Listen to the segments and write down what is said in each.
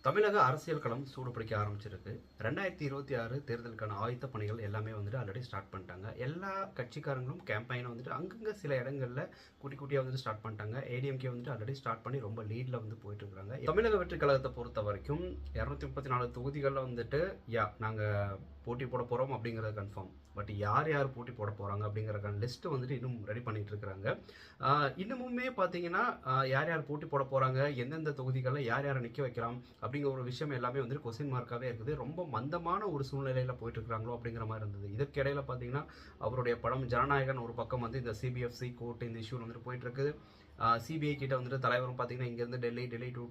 தமிழக அரசியல் களம் சூடு பிடிக்க ஆரம்பிச்சிருக்கு. 2026 தேர்தலுக்கான ஆயத்த பணிகள் எல்லாமே வந்துட்டு ஆல்ரெடி ஸ்டார்ட் பண்ணிட்டாங்க. எல்லா கட்சிக்காரங்களும் கேம்பெயினை வந்துட்டு அங்கங்கே சில இடங்களில் குட்டி குட்டியாக வந்துட்டு ஸ்டார்ட் பண்ணிட்டாங்க. ஏடிஎம்கே வந்துட்டு ஆல்ரெடி ஸ்டார்ட் பண்ணி ரொம்ப லீடில் வந்து போயிட்டு இருக்காங்க. தமிழக வெற்றி கழகத்தை பொறுத்த வரைக்கும் 234 தொகுதிகளில் வந்துட்டு நாங்கள் போட்டி போட போகிறோம் அப்படிங்கிறது கன்ஃபார்ம். பட் யார் யார் போட்டி போட போகிறாங்க அப்படிங்கிறக்கான லிஸ்ட்டு வந்துட்டு இன்னும் ரெடி பண்ணிட்டு இருக்கிறாங்க. இன்னமுமே பார்த்தீங்கன்னா யார் யார் போட்டி போட போகிறாங்க, எந்தெந்த தொகுதிகளில் யார் யாரை நிற்க வைக்கலாம் அப்படிங்கிற ஒரு விஷயம் எல்லாமே வந்துட்டு கொஸ்டின் மார்க்காகவே இருக்குது. ரொம்ப மந்தமான ஒரு சூழ்நிலையில் போயிட்டு இருக்கிறாங்களோ அப்படிங்கிற மாதிரி இருந்தது. இதுக்கு இடையில பார்த்தீங்கன்னா அவருடைய படம் ஜனநாயகன் ஒரு பக்கம் வந்து இந்த சிபிஎஃப்சி கோர்ட் இந்த இஷ்யூ வந்துட்டு போயிட்டு இருக்குது. சிபிஐ கிட்ட வந்துட்டு தலைவரும் பார்த்தீங்கன்னா இங்கேருந்து டெல்லி டு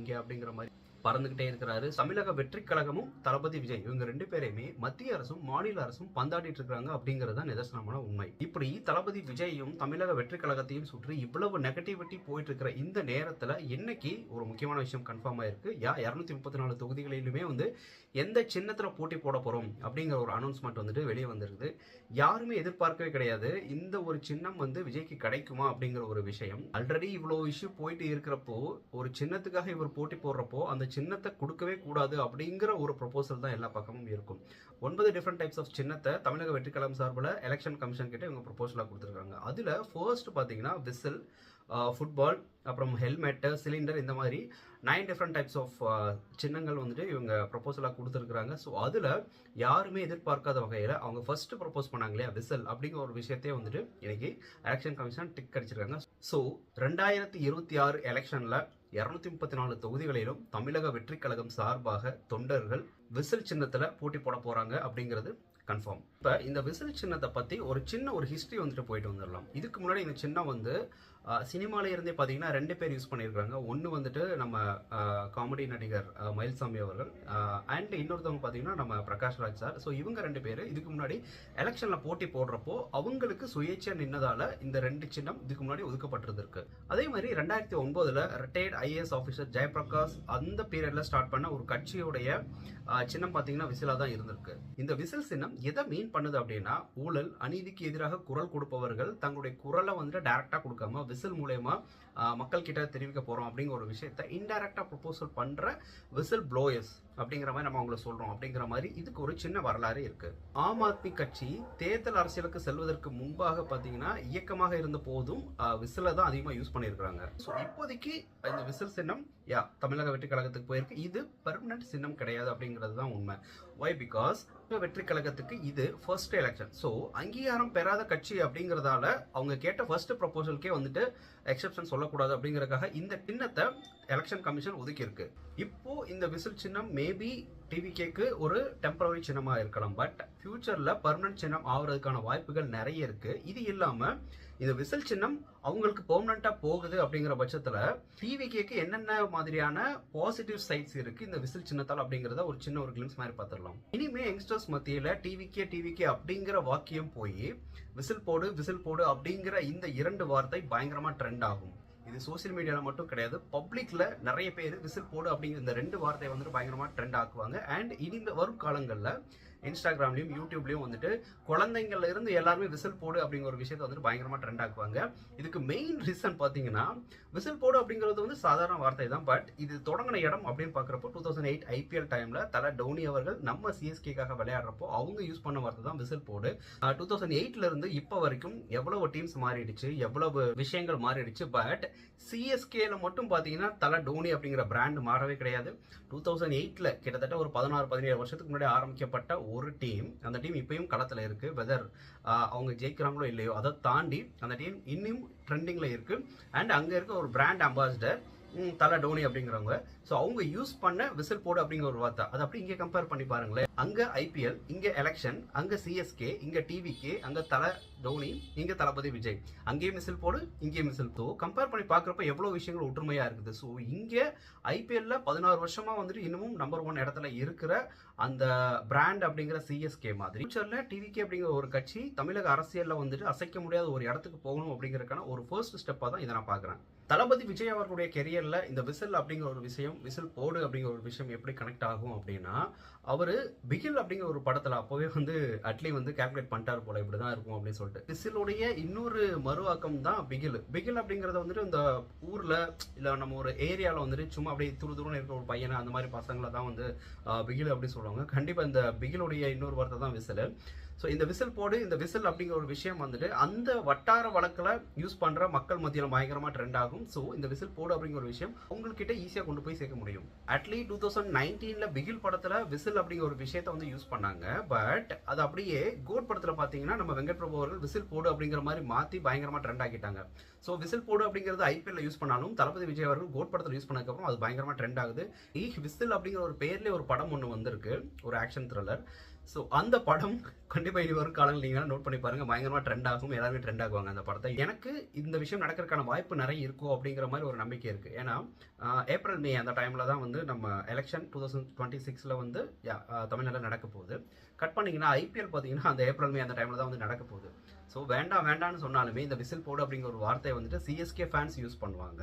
இங்கே அப்படிங்கிற மாதிரி பறந்துகிட்டே இருக்கிறாரு. தமிழக வெற்றி கழகமும் தளபதி விஜய் இவங்க ரெண்டு பேரையுமே மத்திய அரசும் மாநில அரசும் பந்தாடிட்டு இருக்காங்க அப்படிங்கிறது நிதர்சனமான உண்மை. இப்படி தளபதி விஜயும் தமிழக வெற்றி கழகத்தையும் சுற்றி இவ்வளவு நெகட்டிவிட்டி போயிட்டு இருக்கிற இந்த நேரத்துல இன்னைக்கு ஒரு முக்கியமான விஷயம் கன்ஃபார்ம் ஆயிருக்கு. 234 தொகுதிகளிலுமே வந்து எந்த சின்னத்துல போட்டி போட போறோம் அப்படிங்கிற ஒரு அனௌன்ஸ்மெண்ட் வந்துட்டு வெளியே வந்திருக்குது. யாருமே எதிர்பார்க்கவே கிடையாது இந்த ஒரு சின்னம் வந்து விஜய்க்கு கிடைக்குமா அப்படிங்கிற ஒரு விஷயம். ஆல்ரெடி இவ்வளவு இஷ்யூ போயிட்டு இருக்கிறப்போ ஒரு சின்னத்துக்காக இவர் போட்டி போடுறப்போ அந்த சின்னத்தை கொடுக்கவே கூடாது அப்படிங்கிற ஒரு ப்ரொபோசல் தான் எல்லா பக்கமும் இருக்கும். 9 டிஃப்ரெண்ட் டைப்ஸ் ஆஃப் சின்னத்தை தமிழக வெற்றி கழகம் சார்பில் எலெக்ஷன் கமிஷன் கிட்ட இவங்க ப்ரொபோசலாக கொடுத்துருக்காங்க. அதில் ஃபர்ஸ்ட் பார்த்தீங்கன்னா விசில், ஃபுட்பால், அப்புறம் ஹெல்மெட்டு, சிலிண்டர், இந்த மாதிரி 9 டிஃப்ரெண்ட் டைப்ஸ் ஆஃப் சின்னங்கள் வந்துட்டு இவங்க ப்ரொபோசலாக கொடுத்துருக்குறாங்க. ஸோ அதில் யாருமே எதிர்பார்க்காத வகையில் அவங்க ஃபர்ஸ்ட் ப்ரொபோஸ் பண்ணாங்க இல்லையா விசில் அப்படிங்கிற ஒரு விஷயத்தையே வந்துட்டு இன்னைக்கு எலெக்ஷன் கமிஷன் டிக் அடிச்சிருக்காங்க. ஸோ 2026 எலெக்ஷனில் 234 தொகுதிகளிலும் தமிழக வெற்றி கழகம் சார்பாக தொண்டர்கள் விசில் சின்னத்துல போட்டி போட போறாங்க அப்படிங்கிறது கன்ஃபார்ம். இப்ப இந்த விசில் சின்னத்தை பத்தி ஒரு சின்ன ஹிஸ்டரி வந்துட்டு போயிட்டு வந்துடலாம். இதுக்கு முன்னாடி இந்த சின்னம் வந்து சினிமால இருந்தே பாத்தீங்கன்னா 2 பேர் யூஸ் பண்ணியிருக்காங்க. ஒன்னு வந்துட்டு நம்ம காமெடி நடிகர் மயில்சாமி அவர்கள் அண்ட் இன்னொருத்தவங்க பாத்தீங்கன்னா நம்ம பிரகாஷ்ராஜ் சார். ஸோ இவங்க 2 பேர் இதுக்கு முன்னாடி எலெக்ஷன்ல போட்டி போடுறப்போ அவங்களுக்கு சுயேட்சையா நின்னதால இந்த 2 சின்னம் இதுக்கு முன்னாடி ஒதுக்கப்பட்டிருக்கு. அதே மாதிரி 2009 ரிட்டையர்ட் ஐஏஎஸ் ஆஃபீஸர் ஜெயபிரகாஷ் அந்த பீரியட்ல ஸ்டார்ட் பண்ண ஒரு கட்சியுடைய சின்னம் பாத்தீங்கன்னா விசிலா தான் இருந்திருக்கு. இந்த விசில் சின்னம் எதை மீன் பண்ணுது அப்படின்னா ஊழல் அநீதிக்கு எதிராக குரல் கொடுப்பவர்கள் தங்களுடைய குரலை வந்துட்டு டைரக்டா கொடுக்காம விசில் மூலமா மக்கள் கிட்ட தெரிவிக்க போறோம் அப்படிங்கிற ஒரு விஷயத்தை இன்டைரக்டா ப்ரொபோசல் பண்ற விசில் ப்ளோயர்ஸ் அப்படிங்கிற மாதிரி நம்ம அவங்கள சொல்றோம் அப்படிங்கிற மாதிரி இதுக்கு ஒரு சின்ன வரலாறு இருக்கு. ஆம் ஆத்மி கட்சி தேர்தல் அரசியலுக்கு செல்வதற்கு முன்பாக பாத்தீங்கன்னா இயக்கமாக இருந்த போதும் விசில தான் அதிகமா யூஸ் பண்ணிருக்காங்க. ஸோ இப்போதைக்கு இந்த விசில் சின்னம் தமிழக வெற்றி கழகத்துக்கு போயிருக்கு. இது பெர்மனன்ட் சின்னம் கிடையாது அப்படிங்கிறது தான் உண்மை. வை? பிகாஸ் வெற்றி கழகத்துக்கு இது ஃபர்ஸ்ட் எலெக்ஷன். ஸோ அங்கீகாரம் பெறாத கட்சி அப்படிங்கிறதால அவங்க கேட்ட ஃபர்ஸ்ட் ப்ரொபோசலுக்கே வந்துட்டு எக்ஸெப்ஷன் சொல்லக்கூடாது அப்படிங்கறதுக்காக இந்த சின்னத்தை எலெக்ஷன் கமிஷன் ஒதுக்கி இருக்கு. இப்போ இந்த விசில் சின்னம் மேபி டிவிகேக்கு ஒரு டெம்பரரி சின்னமா இருக்கலாம். பட் ஃபியூச்சர்ல பெர்மனன்ட் சின்னம் ஆகுறதுக்கான வாய்ப்புகள் நிறைய இருக்கு. இது இல்லாம இந்த விசில் சின்னம் அவங்களுக்கு பெர்மனண்டா போகுது அப்படிங்கிற பட்சத்துல டிவிகேக்கு என்னென்ன மாதிரியான பாசிட்டிவ் சைட்ஸ் இருக்கு இந்த விசில் சின்னத்தால் அப்படிங்கறத ஒரு சின்ன கிளிம்ஸ் மாதிரி பார்த்துடலாம். இனிமே யங்ஸ்டர்ஸ் மத்தியில டிவிகே அப்படிங்கிற வாக்கியம் போய் விசில் போடு அப்படிங்கிற இந்த 2 வார்த்தை பயங்கரமா ட்ரெண்ட் ஆகும். இது சோசியல் மீடியால மட்டும் கிடையாது, பப்ளிக்ல நிறைய பேர் விசில் போடு அப்படிங்கிற இந்த 2 வார்த்தையை வந்துட்டு பயங்கரமா ட்ரெண்ட் ஆக்குவாங்க. அண்ட் இனி வரும் காலங்கள்ல இன்ஸ்டாகிராம்லயும் யூடியூப்லயும் வந்துட்டு குழந்தைங்கள்ல இருந்து எல்லாருமே விசில் போடு அப்படிங்கிற ஒரு விஷயத்தை வந்துட்டு பயங்கரமா ட்ரெண்ட் ஆக்குவாங்க. இதுக்கு மெயின் ரீசன் பாத்தீங்கன்னா விசில் போடு அப்படிங்கிறது வந்து சாதாரண வார்த்தை தான். பட் இது தொடங்கின இடம் அப்படின்னு பாக்குறப்போ 2008 ஐபிஎல் டைம்ல தல டோனி அவர்கள் நம்ம சிஎஸ்கேக்காக விளையாடுறப்போ அவங்க யூஸ் பண்ண வார்த்தை தான் விசில் போடு. 2008ல இருந்து இப்ப வரைக்கும் எவ்வளவு டீம்ஸ் மாறிடுச்சு, எவ்வளவு விஷயங்கள் மாறிடுச்சு. பட் சிஎஸ்கேல மட்டும் பாத்தீங்கன்னா தல டோனி அப்படிங்கிற பிராண்ட் மாறவே கிடையாது. 2008ல கிட்டத்தட்ட ஒரு 16-17 வருஷத்துக்கு முன்னாடி ஆரம்பிக்கப்பட்ட ஒரு டீம், அந்த டீம் இப்பயும் களத்துல இருக்கு. வெதர் அவங்க ஜெயிக்கிறாங்களோ இல்லையோ அதை தாண்டி அந்த டீம் இன்னும் ட்ரெண்டிங்ல இருக்கு. அண்ட் அங்க இருக்க ஒரு பிராண்ட் அம்பாசிடர் தல டோனி அப்படிங்கிறவங்க. ஸோ அவங்க யூஸ் பண்ண விசில் போடு அப்படிங்கிற ஒரு வார்த்தை அதை அப்படி இங்கே கம்பேர் பண்ணி பாருங்களேன். அங்க ஐபிஎல், இங்க எலெக்ஷன், அங்க சிஎஸ்கே, இங்க டிவிகே, அங்க தல டோனி, இங்க தளபதி விஜய். அங்கேயும் விசில் போடு, இங்கேயும் விசில் போ. கம்பேர் பண்ணி பாக்குறப்ப எவ்வளவு விஷயங்கள் ஒற்றுமையா இருக்குது. ஸோ இங்க ஐபிஎல்ல 16 வருஷமா வந்துட்டு இன்னமும் நம்பர் 1 இடத்துல இருக்கிற அந்த பிராண்ட் அப்படிங்கிற சிஎஸ்கே மாதிரி ஃபியூச்சர்ல டிவிகே அப்படிங்கிற ஒரு கட்சி தமிழக அரசியல்ல வந்துட்டு அசைக்க முடியாத ஒரு இடத்துக்கு போகணும் அப்படிங்கறதுக்கான ஒரு ஃபர்ஸ்ட் ஸ்டெப்பா தான் இதை நான் பாக்குறேன். தளபதி விஜய் அவர்களுடைய கெரியர்ல இந்த விசில் அப்படிங்கிற ஒரு விஷயம், விசில் போடு அப்படிங்கிற ஒரு விஷயம் எப்படி கனெக்ட் ஆகும் அப்படின்னா, அவரு பிகில் அப்படிங்கிற ஒரு படத்துல அப்பவே வந்து அட்லி வந்து கால்குலேட் பண்ணிட்டாரு போல இப்படிதான் இருக்கும் அப்படின்னு சொல்லிட்டு. விசிலுடைய இன்னொரு மறுவாக்கம் தான் பிகில். பிகில் அப்படிங்கறத வந்துட்டு இந்த ஊர்ல இல்ல நம்ம ஒரு ஏரியால வந்துட்டு சும்மா அப்படியே துரு துருன்னு இருக்கிற ஒரு பையனை அந்த மாதிரி பசங்களை தான் வந்து பிகில் அப்படின்னு சொல்லுவாங்க. கண்டிப்பா இந்த பிகிலுடைய இன்னொரு வார்த்தை தான் விசில். ஸோ இந்த விசில் போடு, இந்த விசில் அப்படிங்கிற ஒரு விஷயம் வந்துட்டு அந்த வட்டார வழக்கில் யூஸ் பண்ணுற மக்கள் மத்தியில் பயங்கரமாக ட்ரெண்ட் ஆகும். ஸோ இந்த விசில் போடு அப்படிங்கிற ஒரு விஷயம் உங்கள்கிட்ட ஈஸியாக கொண்டு போய் சேர்க்க முடியும். அட்லி 2019 பிகில் படத்தில் விசில் அப்படிங்கிற ஒரு விஷயத்தை வந்து யூஸ் பண்ணாங்க. பட் அது அப்படியே கோட் படத்தில் பார்த்தீங்கன்னா நம்ம வெங்கட் பிரபு அவர்கள் விசில் போடு அப்படிங்கிற மாதிரி மாற்றி பயங்கரமாக ட்ரெண்ட் ஆக்கிட்டாங்க. ஸோ விசில் போடு அப்படிங்கிறது ஐபிஎல்ல யூஸ் பண்ணாலும் தளபதி விஜய் அவர்கள் கோட் படத்தில் யூஸ் பண்ணதுக்கப்புறம் அது பயங்கரமாக ட்ரெண்ட் ஆகுது. விசில் அப்படிங்கிற ஒரு பேர்லேயே ஒரு படம் ஒன்று வந்திருக்கு, ஒரு ஆக்ஷன் த்ரில்லர். ஸோ அந்த படம் கண்டிப்பாக இனி வரும் காலங்கள் நீங்கள் நோட் பண்ணி பாருங்க, பயங்கரமாக ட்ரெண்ட் ஆகும், எல்லாருமே ட்ரெண்ட் ஆகுவாங்க அந்த படத்தை. எனக்கு இந்த விஷயம் நடக்கிறதுக்கான வாய்ப்பு நிறைய இருக்கும் அப்படிங்கிற மாதிரி ஒரு நம்பிக்கை இருக்குது. ஏன்னா ஏப்ரல் மே அந்த டைமில் தான் வந்து நம்ம எலெக்ஷன் 2026 வந்து தமிழ்நாட்டில் நடக்க போகுது. கட் பண்ணிங்கன்னா ஐபிஎல் பார்த்தீங்கன்னா அந்த ஏப்ரல் மே அந்த டைமில் தான் வந்து நடக்க போகுது. ஸோ வேண்டாம்னு சொன்னாலுமே இந்த விசில் போடு அப்படிங்கிற ஒரு வார்த்தையை வந்துட்டு சிஎஸ்கே ஃபேன்ஸ் யூஸ் பண்ணுவாங்க,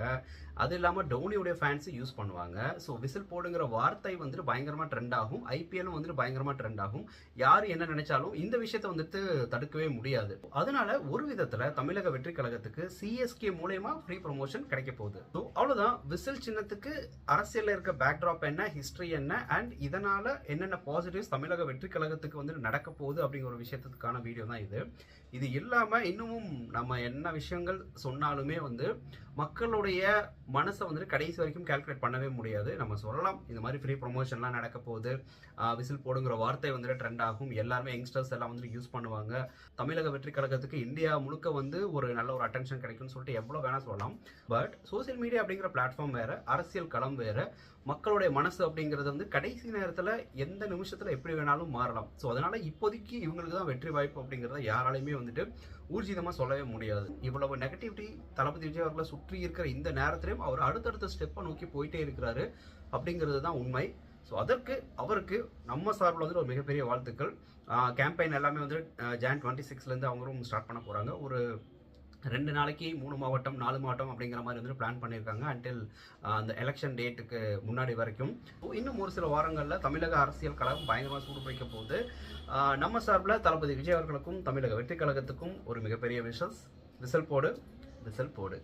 அது இல்லாமல் டோனியுடைய ஃபேன்ஸ் யூஸ் பண்ணுவாங்க. ஸோ விசில் போடுங்கிற வார்த்தை வந்துட்டு பயங்கரமாக ட்ரெண்ட் ஆகும், ஐபிஎல்லும் வந்துட்டு பயங்கரமாக ட்ரெண்ட் ஆகும். யார் என்ன நினைச்சாலும் இந்த விஷயத்தை வந்துட்டு தடுக்கவே முடியாது. அதனால ஒரு விதத்தில் தமிழக வெற்றி கழகத்துக்கு சிஎஸ்கே மூலயமா ஃப்ரீ ப்ரொமோஷன் கிடைக்க போகுது. ஸோ அவ்வளோதான். விசில் சின்னத்துக்கு அரசியலில் இருக்க பேக்ட்ராப் என்ன, ஹிஸ்ட்ரி என்ன, அண்ட் இதனால என்னென்ன பாசிட்டிவ்ஸ் தமிழக வெற்றி கழகத்துக்கு வந்து நடக்க போகுது அப்படிங்கிற ஒரு விஷயத்துக்கான வீடியோ தான் இது. இது இல்லாமல் இன்னமும் நம்ம என்ன விஷயங்கள் சொன்னாலுமே வந்து மக்களுடைய மனசை வந்துட்டு கடைசி வரைக்கும் கால்குலேட் பண்ணவே முடியாது. நம்ம சொல்லலாம் இந்த மாதிரி ஃப்ரீ ப்ரொமோஷன்லாம் நடக்க போகுது, விசில் போடுங்கிற வார்த்தை வந்துட்டு ட்ரெண்ட் ஆகும், எல்லாருமே யங்ஸ்டர்ஸ் எல்லாம் வந்துட்டு யூஸ் பண்ணுவாங்க, தமிழக வெற்றி கழகத்துக்கு இந்தியா முழுக்க வந்து ஒரு நல்ல ஒரு அட்டென்ஷன் கிடைக்கும்னு சொல்லிட்டு எவ்வளோ வேணால் சொல்லலாம். பட் சோசியல் மீடியா அப்படிங்கிற பிளாட்ஃபார்ம் வேறு, அரசியல் களம் வேறு, மக்களுடைய மனசு அப்படிங்கிறது வந்து கடைசி நேரத்தில் எந்த நிமிஷத்தில் எப்படி வேணாலும் மாறலாம். ஸோ அதனால் இப்போதைக்கு இவங்களுக்கு தான் வெற்றி வாய்ப்பு அப்படிங்கிறத யாராலையுமே வந்துட்டு ஊர்ஜிதமாக சொல்லவே முடியாது. இவ்வளவு நெகட்டிவிட்டி தளபதி விஜய் அவர்களை சுற்றி இருக்கிற இந்த நேரத்திலையும் அவர் அடுத்தடுத்த ஸ்டெப்பை நோக்கி போயிட்டே இருக்கிறாரு அப்படிங்கிறது தான் உண்மை. ஸோ அதற்கு அவருக்கு நம்ம சார்பில் வந்துட்டு ஒரு மிகப்பெரிய வாழ்த்துக்கள். கேம்பெயின் எல்லாமே வந்து ஜான் 26 அவங்களும் ஸ்டார்ட் பண்ண போகிறாங்க. ஒரு 2 நாளைக்கு 3 மாவட்டம் 4 மாவட்டம் அப்படிங்கிற மாதிரி வந்து பிளான் பண்ணியிருக்காங்க அன்டில் அந்த எலெக்ஷன் டேட்டுக்கு முன்னாடி வரைக்கும். இன்னும் ஒரு சில வாரங்களில் தமிழக அரசியல் களம் பயங்கரமாக சூடு பிடிக்க போகுது. நம்ம சார்பில் தளபதி விஜய் அவர்களுக்கும் தமிழக வெற்றி கழகத்துக்கும் ஒரு மிகப்பெரிய விஷஸ். விசில் போடு, விசில் போடு.